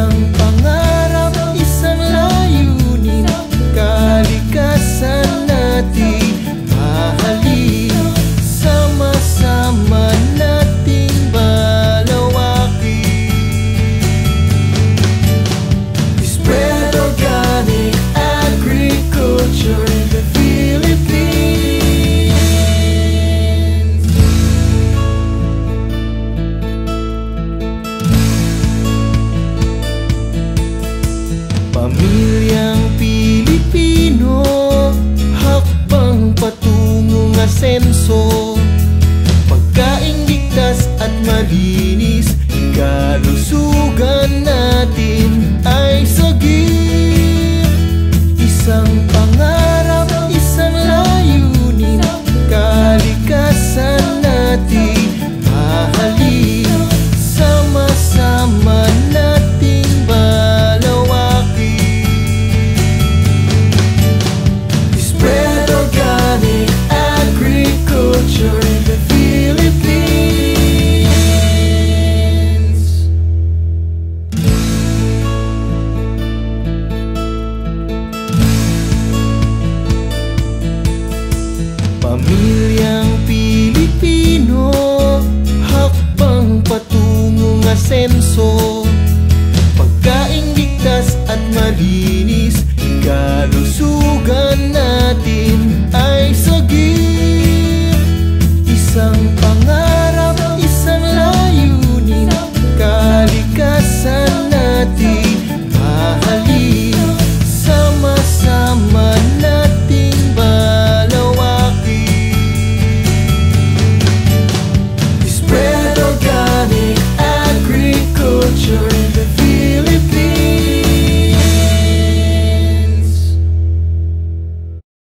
Isang pangarap, isang layunin, kalikasan natin mahalin. Sama-sama nating balawakin. Spread organic agriculture in the Philippines. Pamilyang Pilipino, hakbang patungong asenso. Pagkaing ligtas at malinis, kalusugan natin ay sagip. Isang pangarap, isang layunin, kalikasan natin mahalin. Sama-sama nating balawakin. Spread organic agriculture in the Philippines. Pamilyang Pilipino, hakbang patungong asenso. Pagkaing ligtas at malinis, kalusugan natin ay sagip. Isang pangarap, isang layunin, kalikasan natin